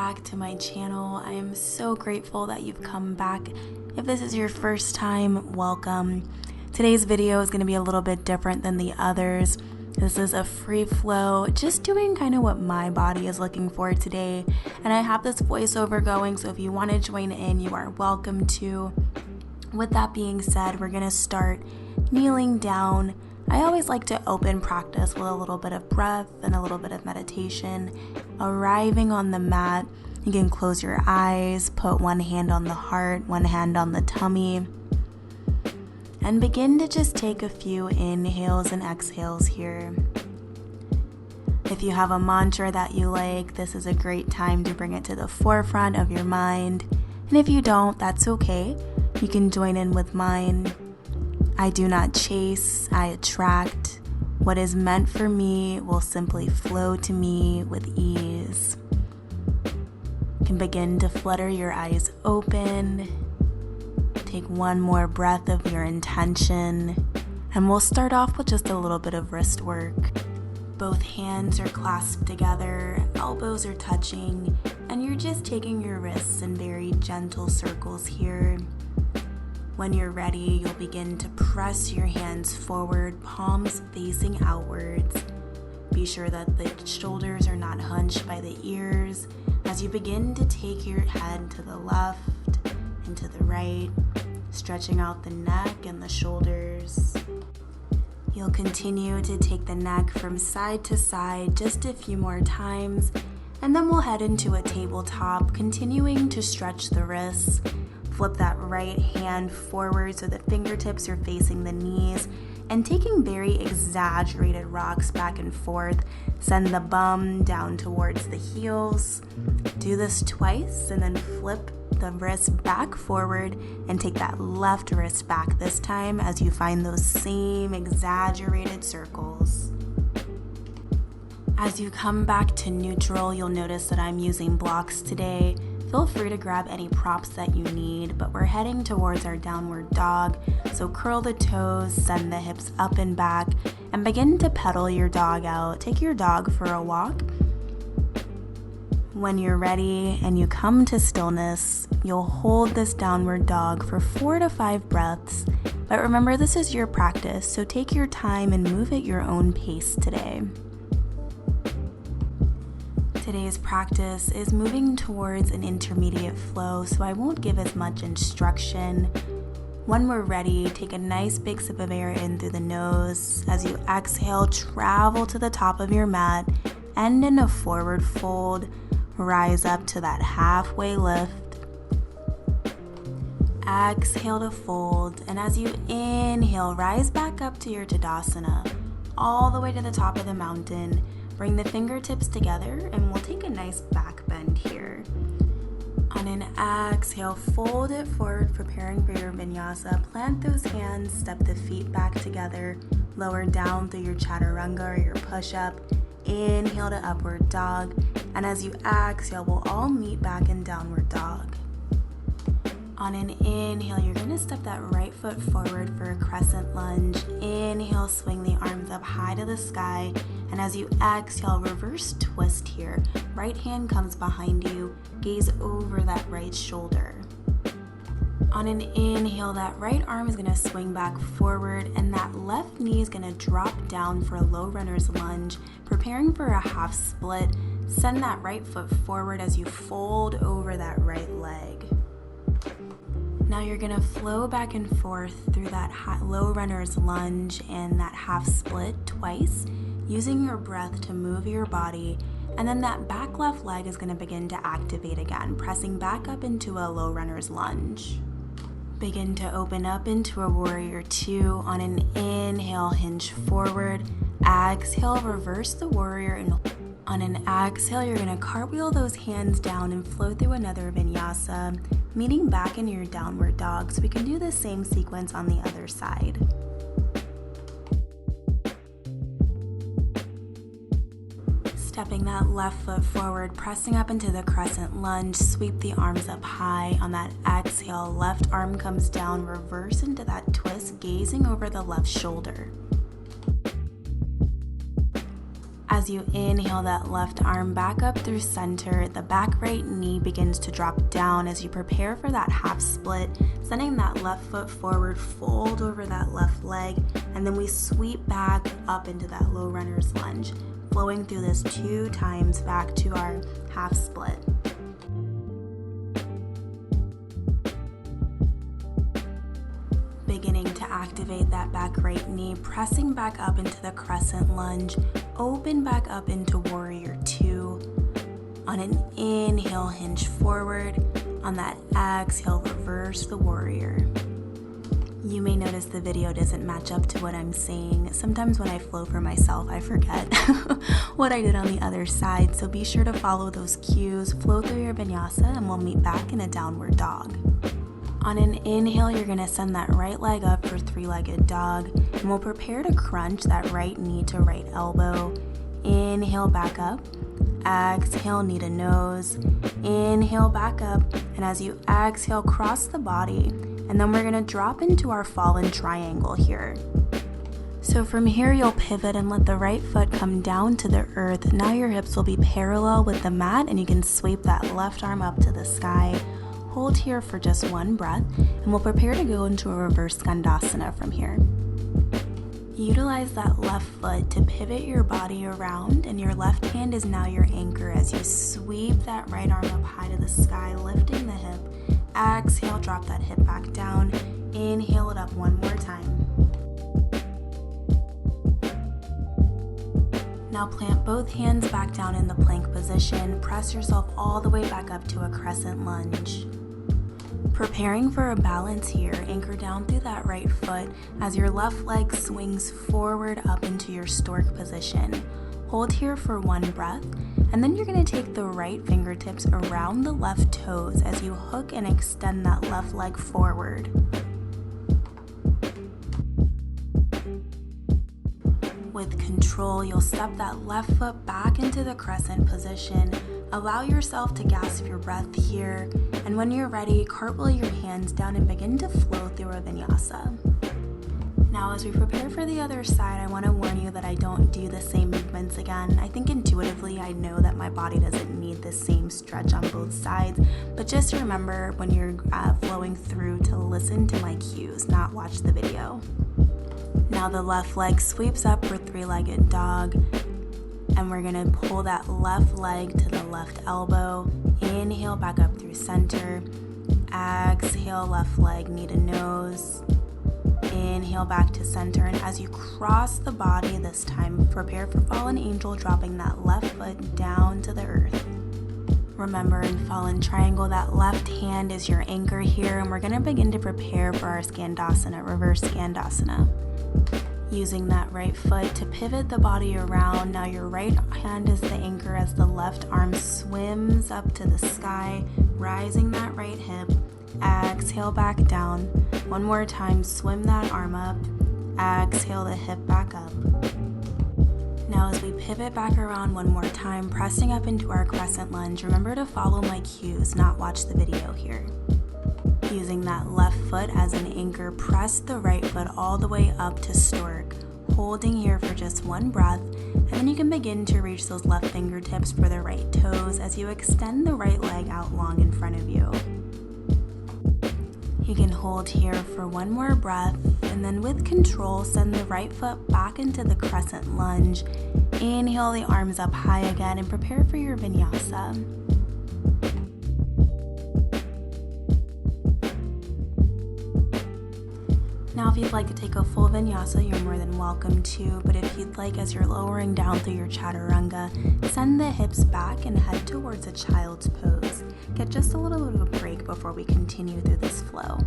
back to my channel. I am so grateful that you've come back. If this is your first time, welcome. Today's video is going to be a little bit different than the others. This is a free flow, just doing kind of what my body is looking for today. And I have this voiceover going, so if you want to join in, you are welcome to. With that being said, we're going to start kneeling down. I always like to open practice with a little bit of breath and a little bit of meditation. Arriving on the mat, you can close your eyes, put one hand on the heart, one hand on the tummy, and begin to just take a few inhales and exhales here. If you have a mantra that you like, this is a great time to bring it to the forefront of your mind. And if you don't, that's okay. You can join in with mine. I do not chase, I attract. What is meant for me will simply flow to me with ease. You can begin to flutter your eyes open. Take one more breath of your intention, and we'll start off with just a little bit of wrist work. Both hands are clasped together, elbows are touching, and you're just taking your wrists in very gentle circles here. When you're ready, you'll begin to press your hands forward, palms facing outwards. Be sure that the shoulders are not hunched by the ears as you begin to take your head to the left and to the right, stretching out the neck and the shoulders. You'll continue to take the neck from side to side just a few more times, and then we'll head into a tabletop, continuing to stretch the wrists. Flip that right hand forward so the fingertips are facing the knees, and taking very exaggerated rocks back and forth. Send the bum down towards the heels. Do this twice and then flip the wrist back forward and take that left wrist back this time as you find those same exaggerated circles. As you come back to neutral, you'll notice that I'm using blocks today. Feel free to grab any props that you need, but we're heading towards our downward dog, so curl the toes, send the hips up and back, and begin to pedal your dog out. Take your dog for a walk. When you're ready and you come to stillness, you'll hold this downward dog for 4 to 5 breaths, but remember this is your practice, so take your time and move at your own pace today. Today's practice is moving towards an intermediate flow, so I won't give as much instruction. When we're ready, take a nice big sip of air in through the nose. As you exhale, travel to the top of your mat, end in a forward fold, rise up to that halfway lift. Exhale to fold, and as you inhale, rise back up to your Gandasana, all the way to the top of the mountain. Bring the fingertips together and we'll take a nice back bend here. On an exhale, fold it forward, preparing for your Vinyasa. Plant those hands, step the feet back together, lower down through your Chaturanga or your push-up. Inhale to upward dog, and as you exhale, we'll all meet back in downward dog. On an inhale, you're going to step that right foot forward for a Crescent Lunge. Inhale, swing the arms up high to the sky. And as you exhale, reverse twist here. Right hand comes behind you. Gaze over that right shoulder. On an inhale, that right arm is going to swing back forward. And that left knee is going to drop down for a low runner's lunge. Preparing for a half split. Send that right foot forward as you fold over that right leg. Now you're going to flow back and forth through that low runner's lunge and that half split twice, using your breath to move your body, and then that back left leg is going to begin to activate again, pressing back up into a low runner's lunge. Begin to open up into a warrior 2. On an inhale, hinge forward. Exhale, reverse the warrior, and on an exhale, you're going to cartwheel those hands down and flow through another Vinyasa, meeting back in your downward dog. So we can do the same sequence on the other side. Stepping that left foot forward, pressing up into the Crescent Lunge, sweep the arms up high. On that exhale, left arm comes down, reverse into that twist, gazing over the left shoulder. As you inhale that left arm back up through center, the back right knee begins to drop down as you prepare for that half split, sending that left foot forward, fold over that left leg, and then we sweep back up into that low runner's lunge, flowing through this 2 times back to our half split. Beginning to activate that back right knee, pressing back up into the crescent lunge, open back up into warrior 2. On an inhale, hinge forward. On that exhale, reverse the warrior. You may notice the video doesn't match up to what I'm saying. Sometimes when I flow for myself, I forget what I did on the other side, so be sure to follow those cues, flow through your vinyasa, and we'll meet back in a downward dog. On an inhale, you're going to send that right leg up for 3-legged dog, and we'll prepare to crunch that right knee to right elbow. Inhale, back up. Exhale, knee to nose. Inhale, back up, and as you exhale, cross the body, and then we're going to drop into our fallen triangle here. So from here, you'll pivot and let the right foot come down to the earth. Now your hips will be parallel with the mat, and you can sweep that left arm up to the sky. Hold here for just 1 breath, and we'll prepare to go into a reverse Skandasana from here. Utilize that left foot to pivot your body around, and your left hand is now your anchor as you sweep that right arm up high to the sky, lifting the hip. Exhale, drop that hip back down. Inhale it up 1 more time. Now plant both hands back down in the plank position. Press yourself all the way back up to a crescent lunge. Preparing for a balance here, anchor down through that right foot as your left leg swings forward up into your stork position. Hold here for 1 breath, and then you're going to take the right fingertips around the left toes as you hook and extend that left leg forward. With control, you'll step that left foot back into the crescent position. Allow yourself to gasp your breath here, and when you're ready, cartwheel your hands down and begin to flow through a vinyasa. Now, as we prepare for the other side, I want to warn you that I don't do the same movements again. I think intuitively I know that my body doesn't need the same stretch on both sides, but just remember when you're flowing through to listen to my cues, not watch the video. Now the left leg sweeps up for 3-legged dog, and we're going to pull that left leg to the left elbow. Inhale, back up through center. Exhale, left leg, knee to nose. Inhale, back to center, and as you cross the body this time, prepare for fallen angel, dropping that left foot down to the earth. Remember, in fallen triangle, that left hand is your anchor here, and we're going to begin to prepare for our Skandasana, reverse Skandasana. Using that right foot to pivot the body around. Now your right hand is the anchor as the left arm swims up to the sky, rising that right hip. Exhale, back down. 1 more time, swim that arm up. Exhale the hip back up. Now as we pivot back around 1 more time, pressing up into our crescent lunge, remember to follow my cues, not watch the video here. Using that left foot as an anchor, press the right foot all the way up to stork, holding here for just 1 breath, and then you can begin to reach those left fingertips for the right toes as you extend the right leg out long in front of you. You can hold here for 1 more breath, and then with control, send the right foot back into the crescent lunge. Inhale the arms up high again and prepare for your vinyasa. Now, if you'd like to take a full vinyasa, you're more than welcome to, but if you'd like, as you're lowering down through your chaturanga, send the hips back and head towards a child's pose. Get just a little bit of a break before we continue through this flow.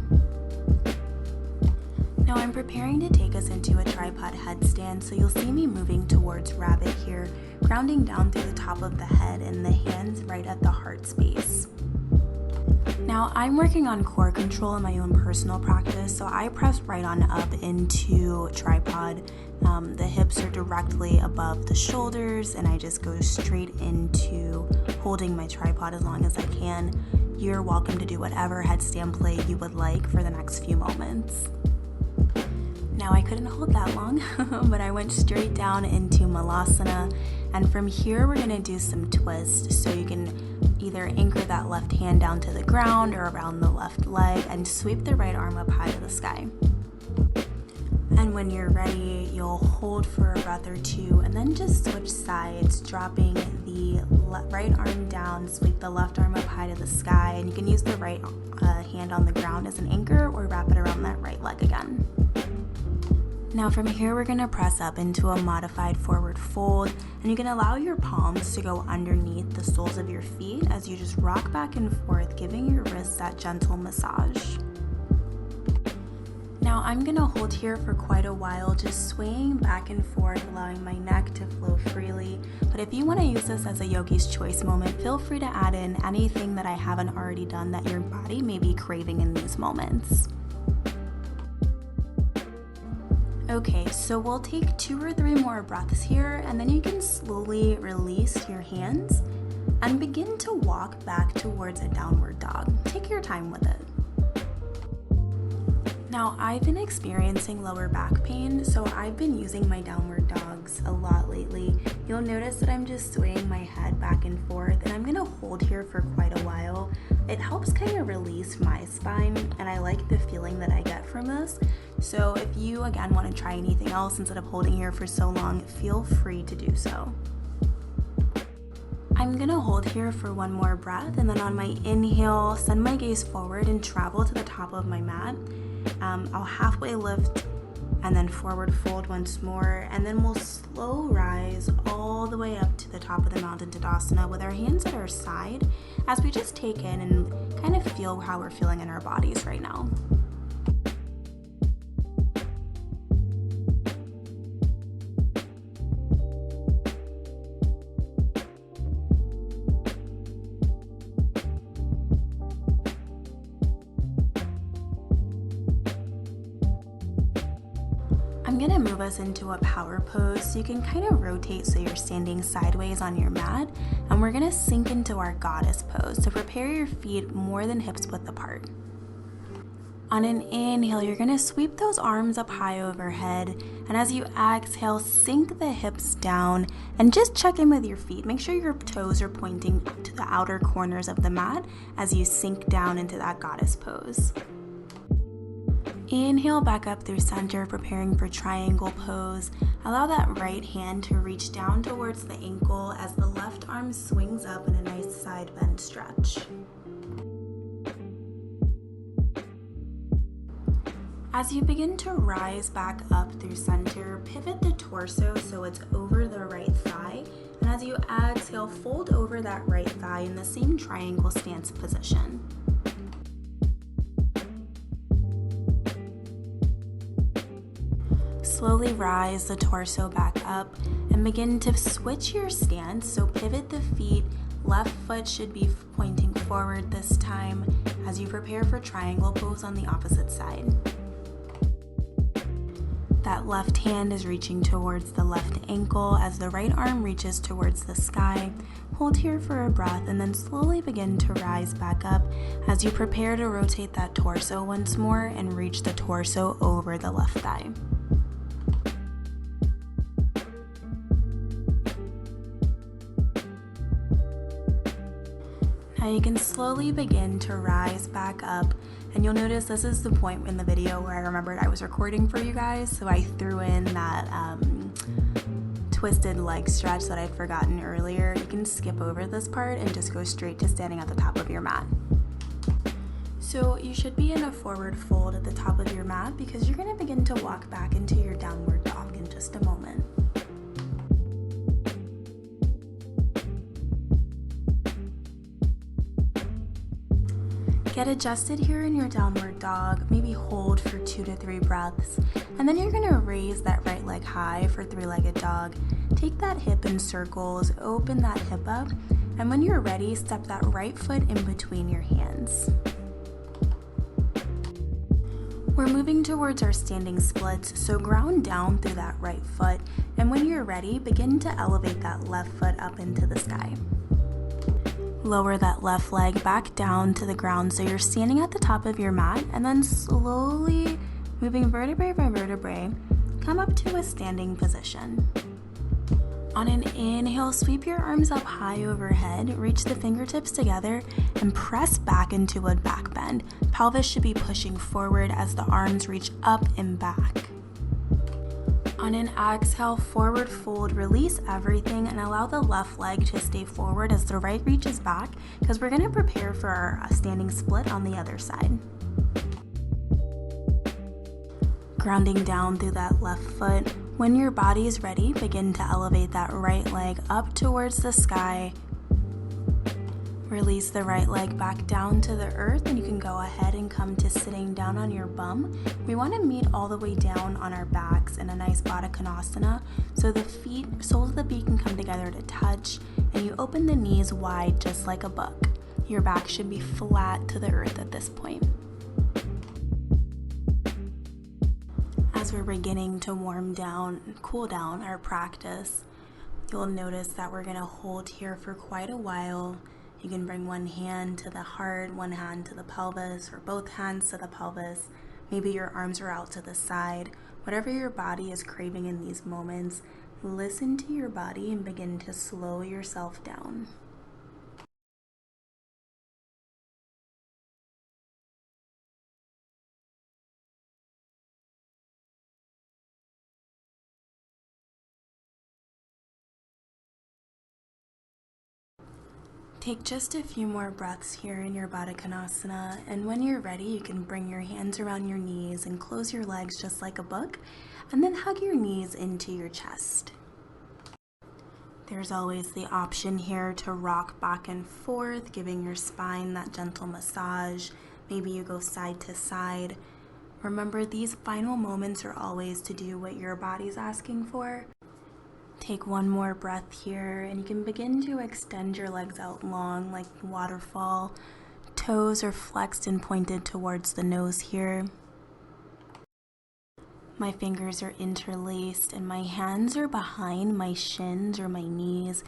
Now I'm preparing to take us into a tripod headstand, so you'll see me moving towards rabbit here, grounding down through the top of the head and the hands right at the heart space. Now I'm working on core control in my own personal practice, so I press right on up into tripod. The hips are directly above the shoulders, and I just go straight into holding my tripod as long as I can. You're welcome to do whatever headstand play you would like for the next few moments. Now I couldn't hold that long, but I went straight down into Malasana, and from here we're gonna do some twists, so you can either anchor that left hand down to the ground or around the left leg and sweep the right arm up high to the sky. And when you're ready, you'll hold for a breath or two and then just switch sides, dropping the right arm down, sweep the left arm up high to the sky, and you can use the right hand on the ground as an anchor or wrap it around that right leg again. Now from here, we're gonna press up into a modified forward fold, and you can allow your palms to go underneath the soles of your feet as you just rock back and forth, giving your wrists that gentle massage. Now I'm gonna hold here for quite a while, just swaying back and forth, allowing my neck to flow freely. But if you wanna use this as a yogi's choice moment, feel free to add in anything that I haven't already done that your body may be craving in these moments. Okay, so we'll take 2 or 3 more breaths here, and then you can slowly release your hands and begin to walk back towards a downward dog. Take your time with it. Now, I've been experiencing lower back pain, so I've been using my downward dogs a lot lately. You'll notice that I'm just swaying my head back and forth, and I'm gonna hold here for quite a while. It helps kind of release my spine, and I like the feeling that I get from this. So if you, again, want to try anything else instead of holding here for so long, feel free to do so. I'm gonna hold here for 1 more breath, and then on my inhale, send my gaze forward and travel to the top of my mat. I'll halfway lift and then forward fold once more, and then we'll slow rise all the way up to the top of the mountain Tadasana with our hands at our side as we just take in and kind of feel how we're feeling in our bodies right now. I'm gonna move us into a power pose, so you can kind of rotate so you're standing sideways on your mat, and we're gonna sink into our goddess pose. So prepare your feet more than hips width apart. On an inhale, you're gonna sweep those arms up high overhead, and as you exhale, sink the hips down and just check in with your feet. Make sure your toes are pointing to the outer corners of the mat as you sink down into that goddess pose. Inhale back up through center, preparing for triangle pose. Allow that right hand to reach down towards the ankle as the left arm swings up in a nice side bend stretch. As you begin to rise back up through center, pivot the torso so it's over the right thigh, and as you exhale, fold over that right thigh in the same triangle stance position. Slowly rise the torso back up and begin to switch your stance. So pivot the feet, left foot should be pointing forward this time as you prepare for triangle pose on the opposite side. That left hand is reaching towards the left ankle as the right arm reaches towards the sky. Hold here for a breath and then slowly begin to rise back up as you prepare to rotate that torso once more and reach the torso over the left thigh. Now you can slowly begin to rise back up, and you'll notice this is the point in the video where I remembered I was recording for you guys, so I threw in that twisted leg stretch that I'd forgotten earlier. You can skip over this part and just go straight to standing at the top of your mat. So you should be in a forward fold at the top of your mat because you're going to begin to walk back into your downward dog in just a moment. Get adjusted here in your downward dog, maybe hold for 2 to 3 breaths, and then you're gonna raise that right leg high for 3-legged dog. Take that hip in circles, open that hip up, and when you're ready, step that right foot in between your hands. We're moving towards our standing splits, so ground down through that right foot, and when you're ready, begin to elevate that left foot up into the sky. Lower that left leg back down to the ground so you're standing at the top of your mat, and then slowly Moving vertebrae by vertebrae, come up to a standing position. On an inhale, sweep your arms up high overhead, reach the fingertips together, and press back into a back bend. Pelvis should be pushing forward as the arms reach up and back. On an exhale, forward fold, release everything, and allow the left leg to stay forward as the right reaches back, because we're going to prepare for our standing split on the other side. Grounding down through that left foot. When your body is ready, begin to elevate that right leg up towards the sky. Release the right leg back down to the earth, and you can go ahead and come to sitting down on your bum. We want to meet all the way down on our backs in a nice Gandasana, so the feet, soles of the feet can come together to touch, and you open the knees wide just like a book. Your back should be flat to the earth at this point. As we're beginning to warm down and cool down our practice, you'll notice that we're going to hold here for quite a while. You can bring one hand to the heart, one hand to the pelvis, or both hands to the pelvis. Maybe your arms are out to the side. Whatever your body is craving in these moments, listen to your body and begin to slow yourself down. Take just a few more breaths here in your Gandasana, and when you're ready, you can bring your hands around your knees and close your legs just like a book, and then hug your knees into your chest. There's always the option here to rock back and forth, giving your spine that gentle massage. Maybe you go side to side. Remember, these final moments are always to do what your body's asking for. Take one more breath here, and you can begin to extend your legs out long like waterfall. Toes are flexed and pointed towards the nose here. My fingers are interlaced and my hands are behind my shins or my knees,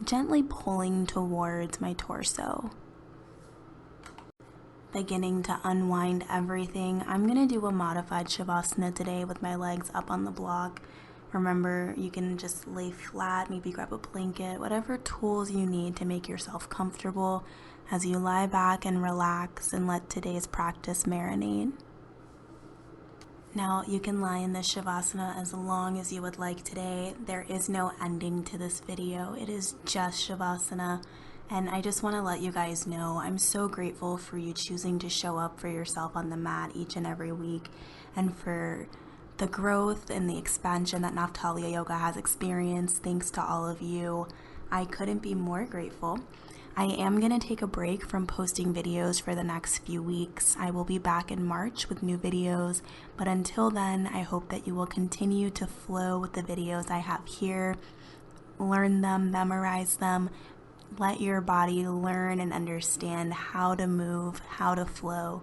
gently pulling towards my torso. Beginning to unwind everything, I'm going to do a modified Shavasana today with my legs up on the block. Remember, you can just lay flat, maybe grab a blanket, whatever tools you need to make yourself comfortable as you lie back and relax and let today's practice marinate. Now, you can lie in this Shavasana as long as you would like today. There is no ending to this video. It is just Shavasana. And I just want to let you guys know, I'm so grateful for you choosing to show up for yourself on the mat each and every week, and for the growth and the expansion that NaphtaliaYoga has experienced thanks to all of you. I couldn't be more grateful. I am going to take a break from posting videos for the next few weeks. I will be back in March with new videos, but until then, I hope that you will continue to flow with the videos I have here. Learn them, memorize them, let your body learn and understand how to move, how to flow,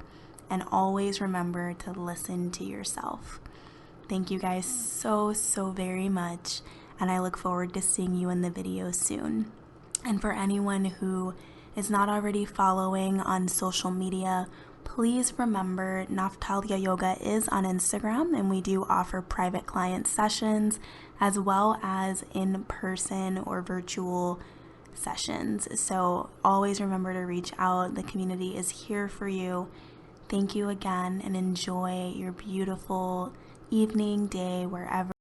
and always remember to listen to yourself. Thank you guys so very much, and I look forward to seeing you in the video soon. And for anyone who is not already following on social media, please remember NaphtaliaYoga is on Instagram, and we do offer private client sessions as well as in-person or virtual sessions. So always remember to reach out. The community is here for you. Thank you again, and enjoy your beautiful evening, day, wherever